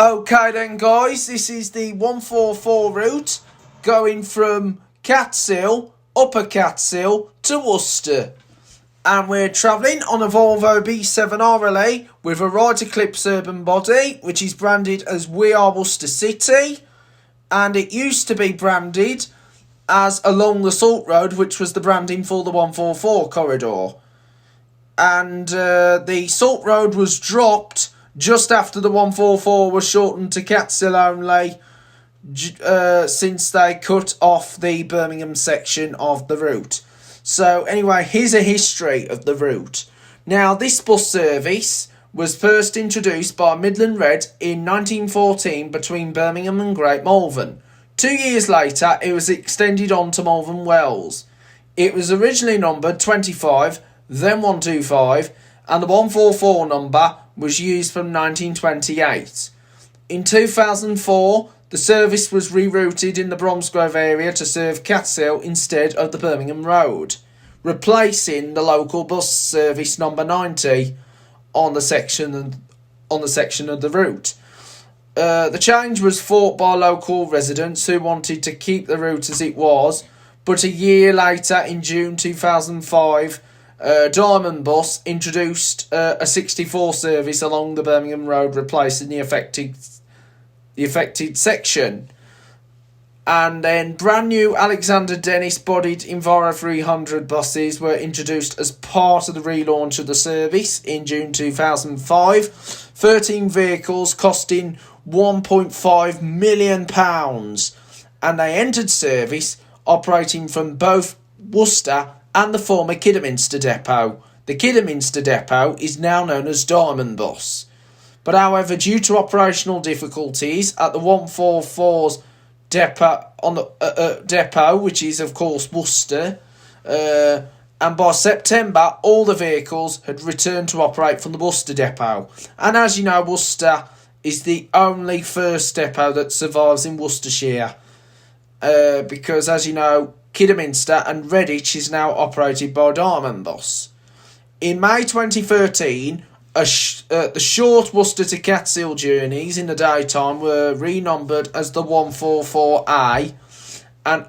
Okay then guys, this is the 144 route going from Catsill, Upper Catsill to Worcester. And we're travelling on a Volvo B7 RLA with a Ride Eclipse urban body, which is branded as We Are Worcester City. And it used to be branded as Along the Salt Road, which was the branding for the 144 corridor. And the Salt Road was dropped just after the 144 was shortened to Catsill only, since they cut off the Birmingham section of the route. So anyway, here's a history of the route. Now, this bus service was first introduced by Midland Red in 1914 between Birmingham and Great Malvern. 2 years later, it was extended on to Malvern Wells. It was originally numbered 25, then 125, and the 144 number was used from 1928. In 2004, the service was rerouted in the Bromsgrove area to serve Catsill instead of the Birmingham Road, replacing the local bus service number 90 on the section of the route. The change was fought by local residents who wanted to keep the route as it was, but a year later, in June 2005, Diamond Bus introduced a 64 service along the Birmingham Road, replacing the affected section. And then brand new Alexander Dennis bodied Enviro 300 buses were introduced as part of the relaunch of the service in June 2005. 13 vehicles costing £1.5 million, and they entered service operating from both Worcester and the former Kidderminster depot. The Kidderminster depot is now known as Diamond Bus. But however, due to operational difficulties at the 144's depot, which is of course Worcester, and by September all the vehicles had returned to operate from the Worcester depot. And as you know, Worcester is the only first depot that survives in Worcestershire, because as you know, Kidderminster and Redditch is now operated by Diamond Bus. In May 2013, the short Worcester to Catsill journeys in the daytime were renumbered as the 144A and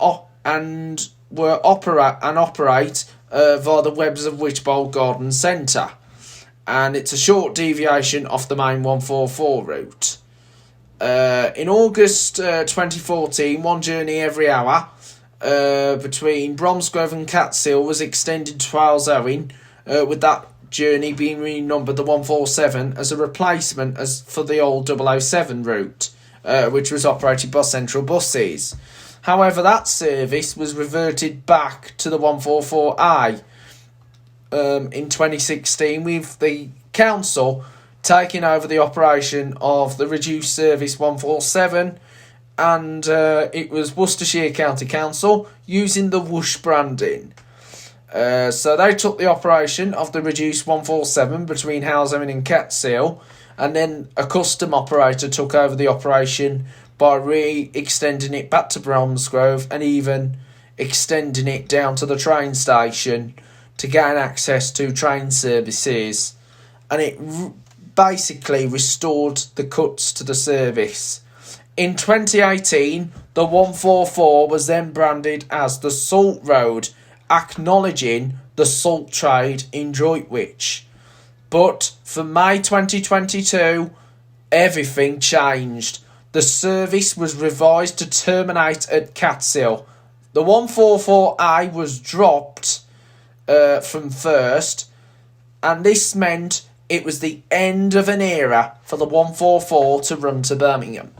operate via the Webs of Wychbold Garden Centre. And it's a short deviation off the main 144 route. In August 2014, one journey every hour between Bromsgrove and Catsill was extended to Wales Owen, with that journey being renumbered the 147 as a replacement for the old 007 route, which was operated by Central Buses. However, that service was reverted back to the 144A in 2016, with the council taking over the operation of the reduced service 147, and it was Worcestershire County Council using the Whoosh branding. So they took the operation of the reduced 147 between Halesowen and Catsill, and then a custom operator took over the operation by re-extending it back to Bromsgrove and even extending it down to the train station to gain access to train services. And it basically restored the cuts to the service. In 2018, the 144 was then branded as the Salt Road, acknowledging the salt trade in Droitwich. But for May 2022, everything changed. The service was revised to terminate at Catsill. The 144A was dropped from first, and this meant it was the end of an era for the 144 to run to Birmingham.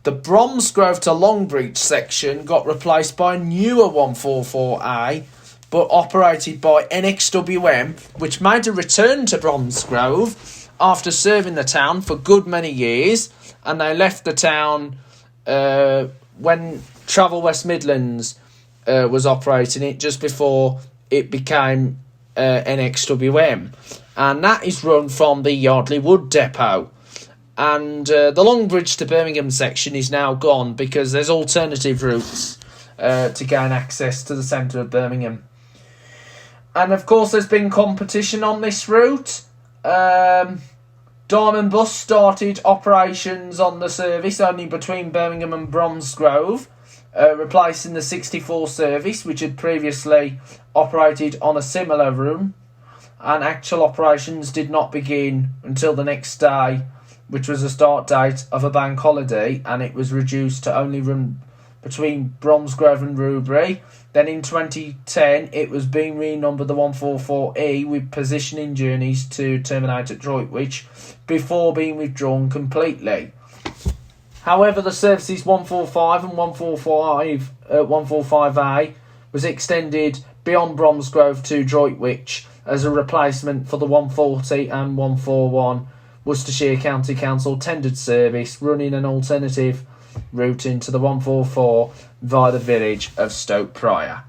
The Bromsgrove to Longbridge section got replaced by a newer 144A, but operated by NXWM, which made a return to Bromsgrove after serving the town for good many years, and they left the town when Travel West Midlands was operating it, just before it became NXWM. And that is run from the Yardley Wood depot. And the Longbridge to Birmingham section is now gone because there's alternative routes to gain access to the centre of Birmingham. And of course there's been competition on this route. Diamond Bus started operations on the service only between Birmingham and Bromsgrove, replacing the 64 service, which had previously operated on a similar run, and actual operations did not begin until the next day, which was the start date of a bank holiday, and it was reduced to only run between Bromsgrove and Rubery. Then in 2010, it was being renumbered the 144E with positioning journeys to terminate at Droitwich before being withdrawn completely. However, the services 145 and 145A was extended beyond Bromsgrove to Droitwich as a replacement for the 140 and 141 Worcestershire County Council tendered service, running an alternative route into the 144 via the village of Stoke Prior.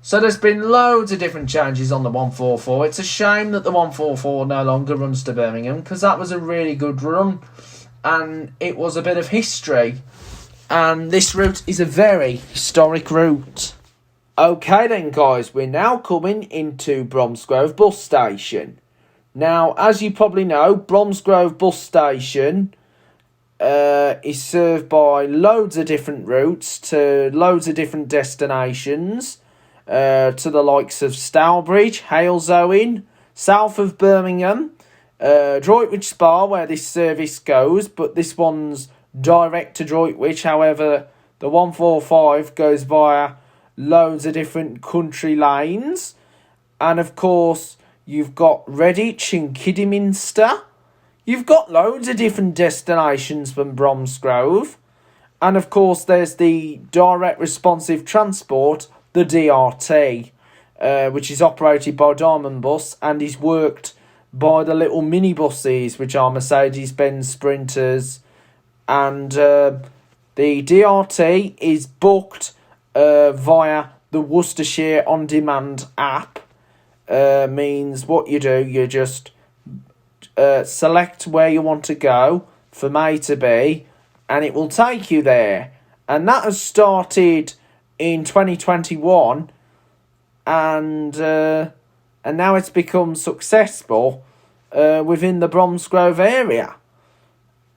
So there's been loads of different changes on the 144. It's a shame that the 144 no longer runs to Birmingham, because that was a really good run and it was a bit of history, and this route is a very historic route. Okay then guys, we're now coming into Bromsgrove bus station. Now, as you probably know, Bromsgrove bus station is served by loads of different routes to loads of different destinations, to the likes of Stourbridge, Halesowen, south of Birmingham, Droitwich Spa, where this service goes, but this one's direct to Droitwich. However, the 145 goes via loads of different country lanes, and of course you've got Redditch and Kidderminster. You've got loads of different destinations from Bromsgrove. And of course there's the direct responsive transport, the DRT, which is operated by Diamond Bus and is worked by the little minibuses, which are Mercedes-Benz Sprinters. And the DRT is booked via the Worcestershire On Demand app. Means what you do, you just select where you want to go from A to B, and it will take you there. And that has started in 2021, and now it's become successful within the Bromsgrove area.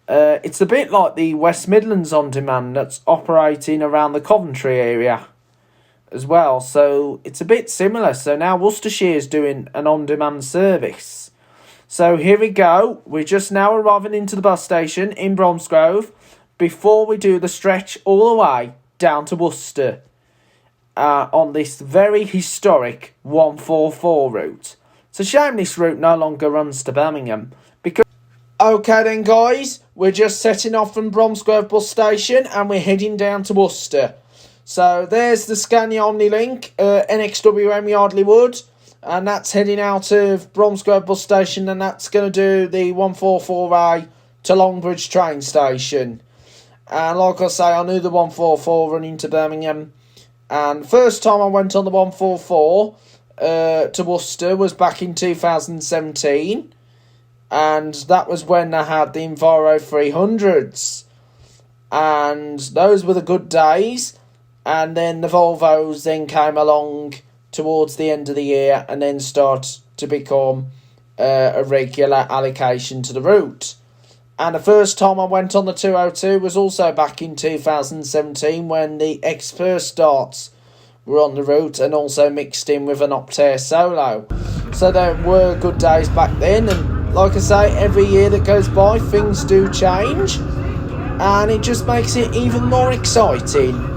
It's a bit like the West Midlands On Demand that's operating around the Coventry area as well, so it's a bit similar. So now Worcestershire is doing an on-demand service. So here we go, we're just now arriving into the bus station in Bromsgrove before we do the stretch all the way down to Worcester on this very historic 144 route. It's a shame this route no longer runs to Birmingham. Okay then guys, we're just setting off from Bromsgrove bus station and we're heading down to Worcester. So there's the Scania Omnilink, NXWM Yardley Wood, and that's heading out of Bromsgrove bus station, and that's going to do the 144A to Longbridge train station. And like I say, I knew the 144 running to Birmingham, and first time I went on the 144 to Worcester was back in 2017, and that was when I had the Enviro 300s, and those were the good days. And then the Volvos then came along towards the end of the year and then started to become a regular allocation to the route. And the first time I went on the 202 was also back in 2017 when the X-First starts were on the route and also mixed in with an Optare Solo. So there were good days back then, and like I say, every year that goes by things do change and it just makes it even more exciting.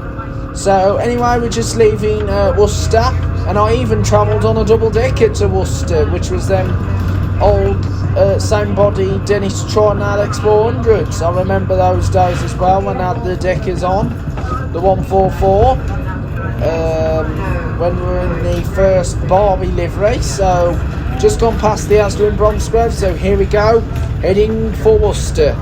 So anyway, we're just leaving Worcester, and I even travelled on a double-decker to Worcester, which was them old same-body Dennis Troy Alex 400s. I remember those days as well when I had the deckers on, the 144, when we were in the first Barbie livery. So just gone past the Asda in Bromsgrove, so here we go, heading for Worcester.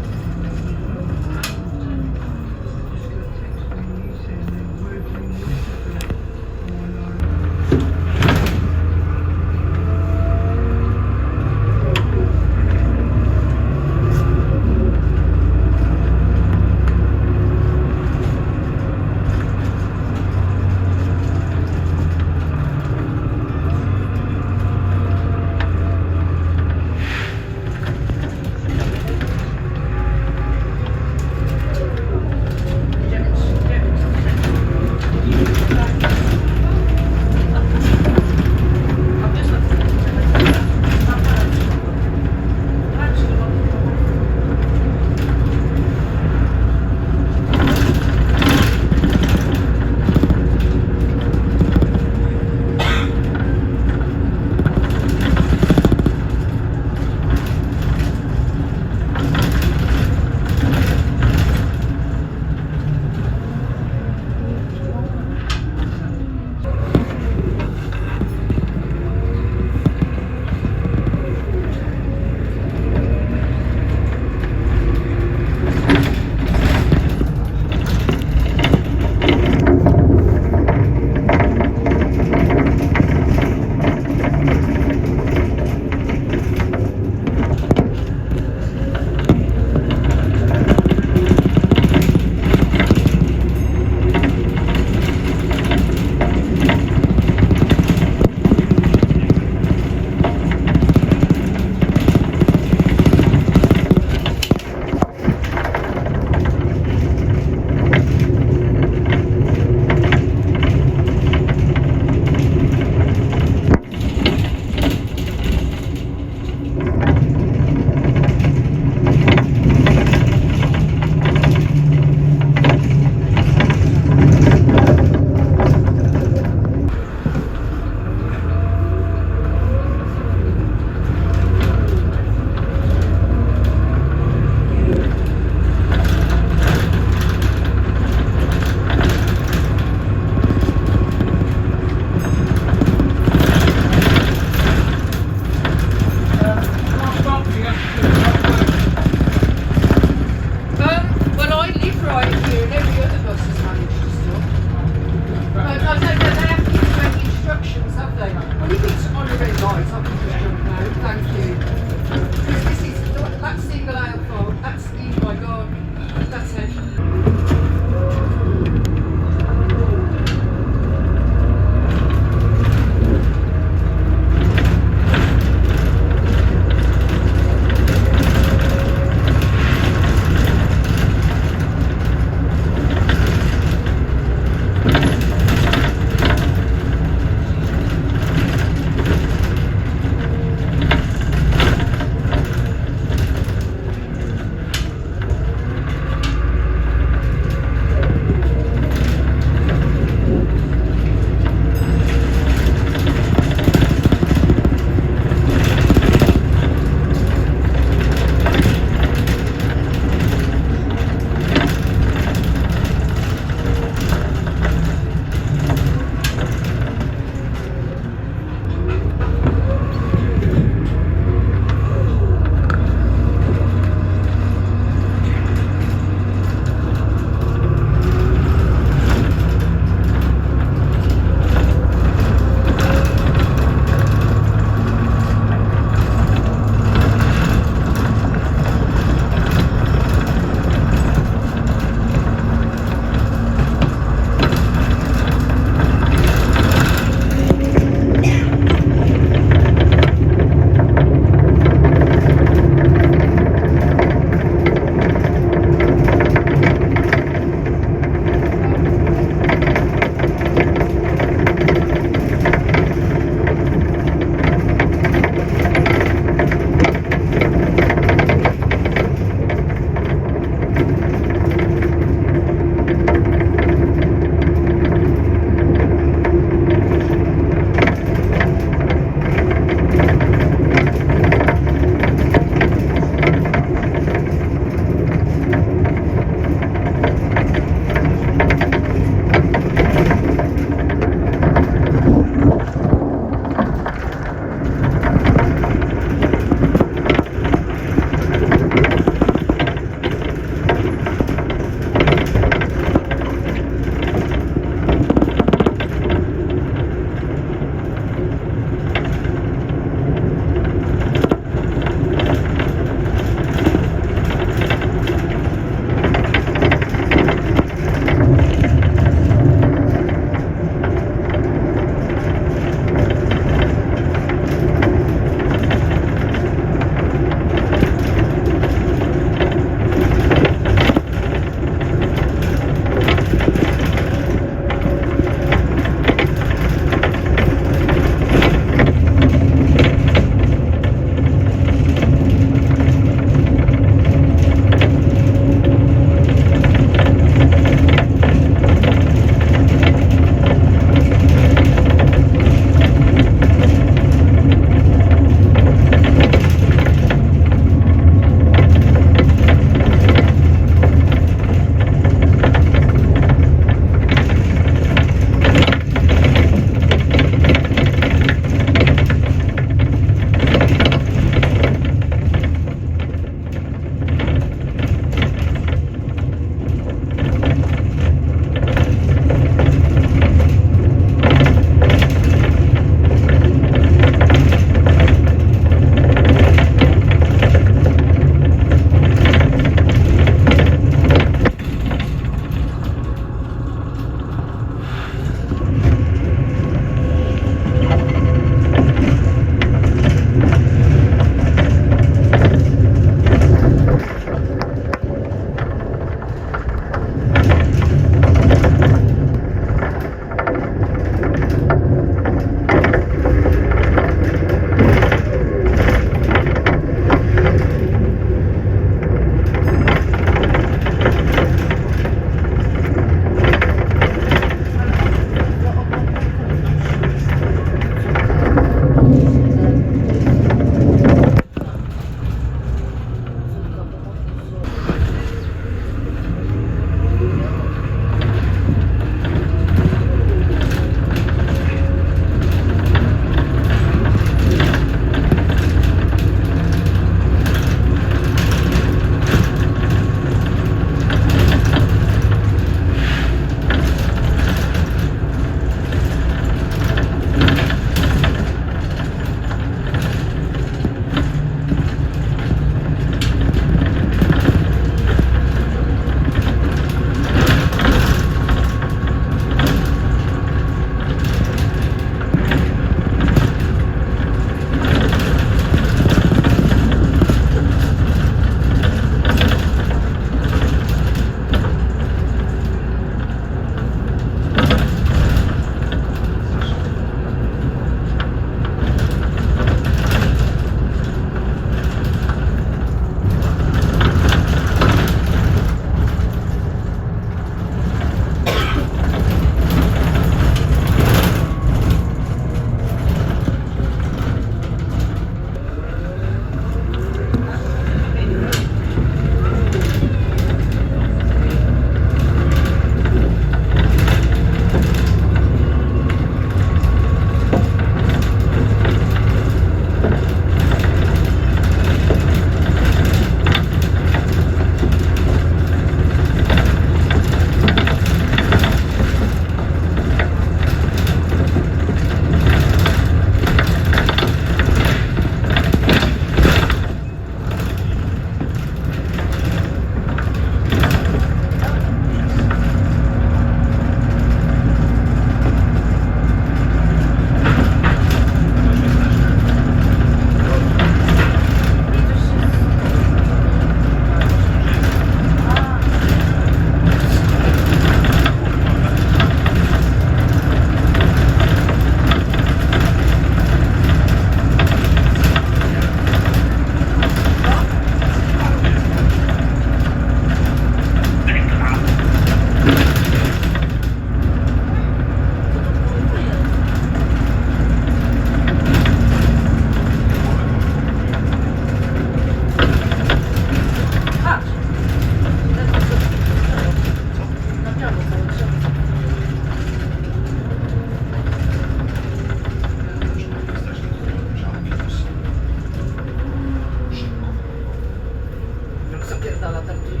napierdala tak gdzieś.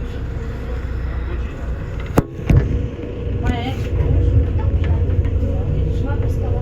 Widzisz, na stała.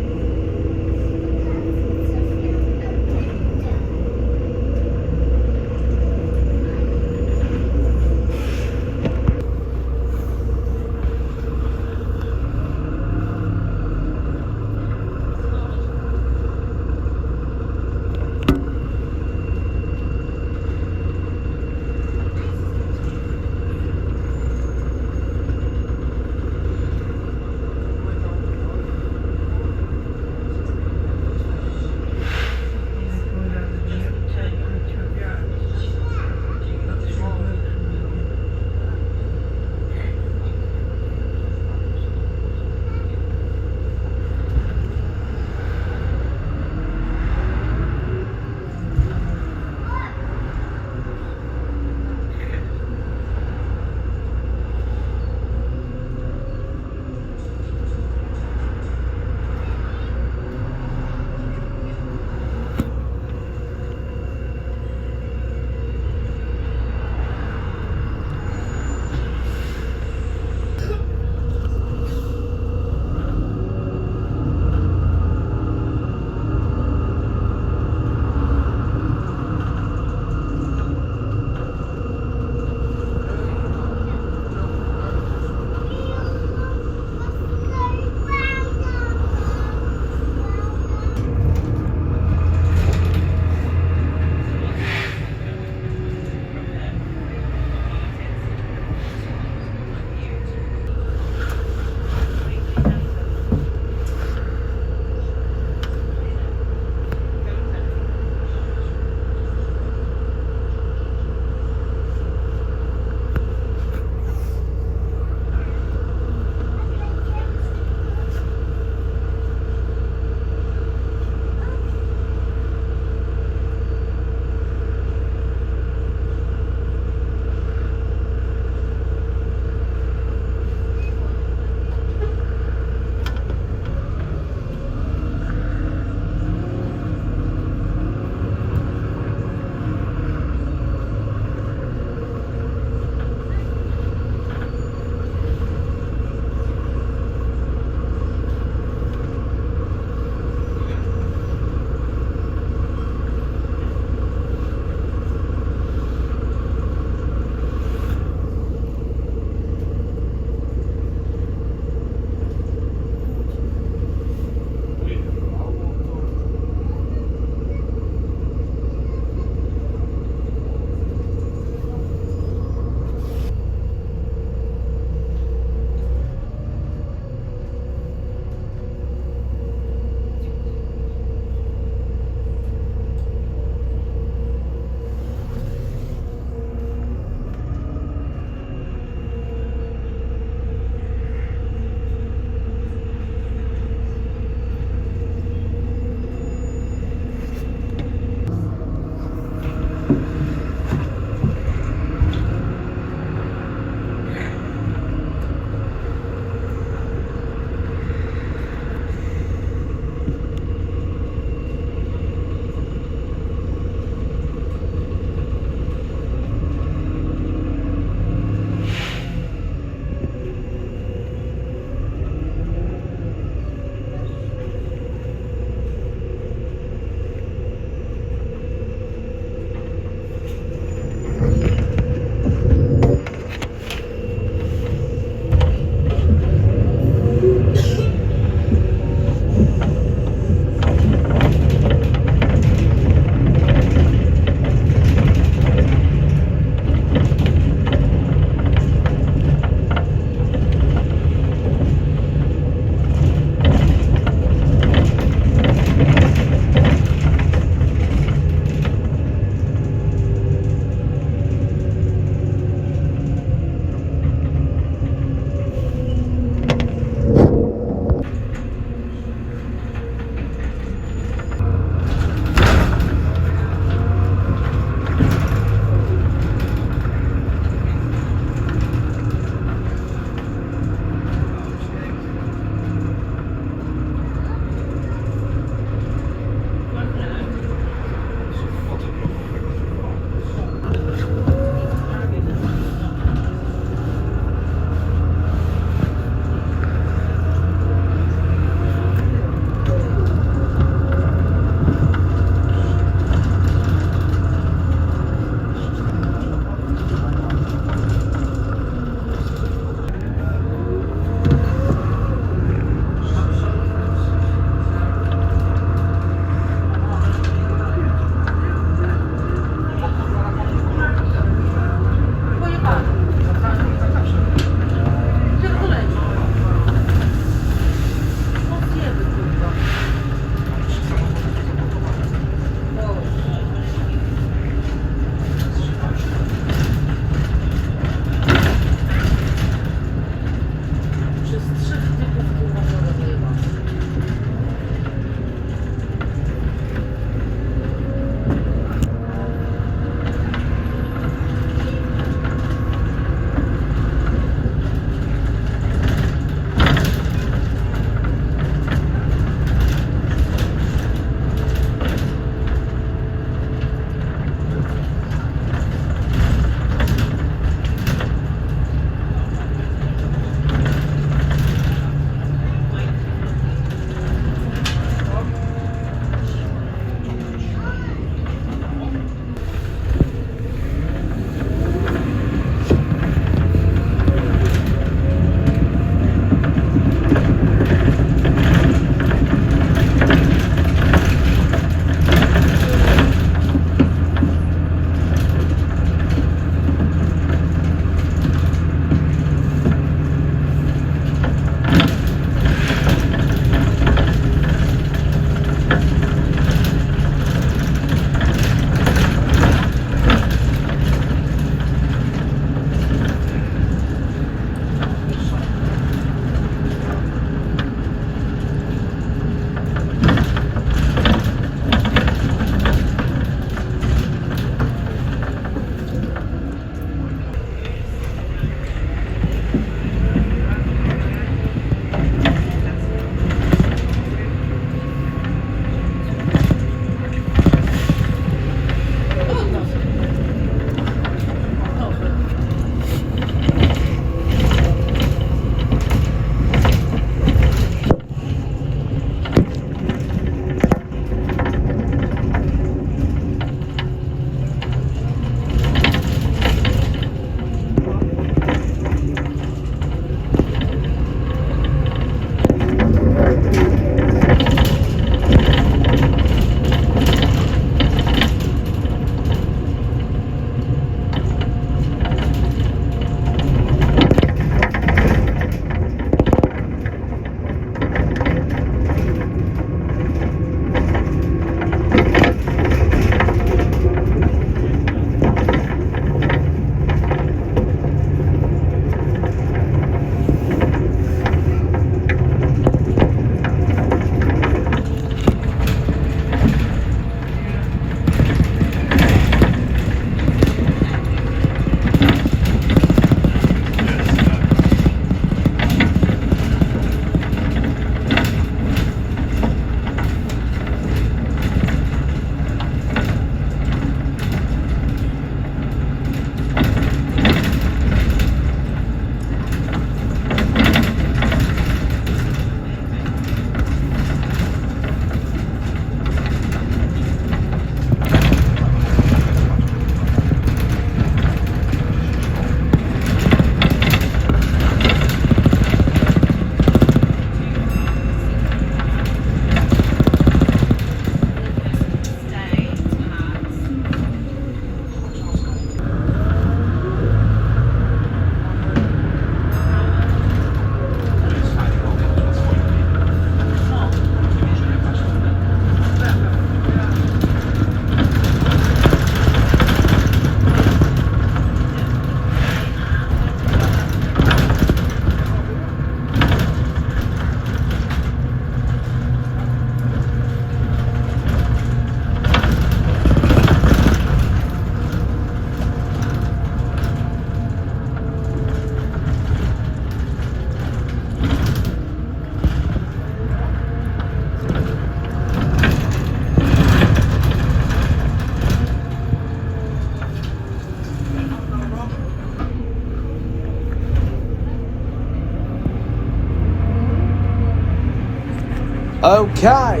Okay,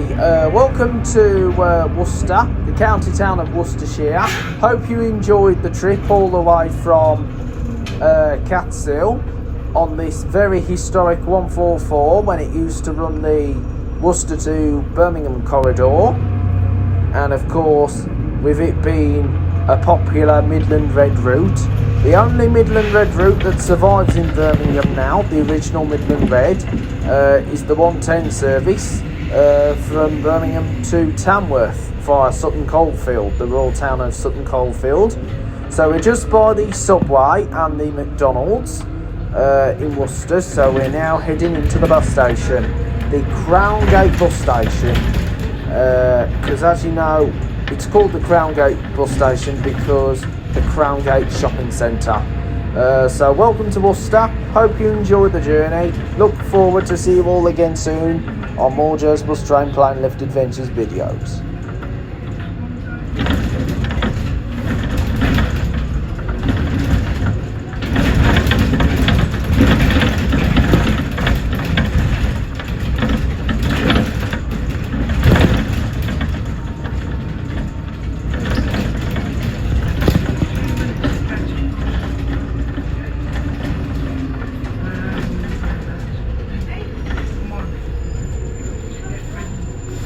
welcome to Worcester, the county town of Worcestershire. Hope you enjoyed the trip all the way from Catshill on this very historic 144 when it used to run the Worcester to Birmingham corridor. And of course, with it being a popular Midland Red route, the only Midland Red route that survives in Birmingham now, the original Midland Red, is the 110 service from Birmingham to Tamworth via Sutton Coldfield, the rural town of Sutton Coldfield. So we're just by the subway and the McDonald's in Worcester, so we're now heading into the bus station, the Crown Gate bus station, because as you know, it's called the Crown Gate bus station because the Crown Gate shopping centre. So welcome to Worcester, hope you enjoyed the journey, look forward to see you all again soon on more Joe's Bus Train Plane Lift Adventures videos.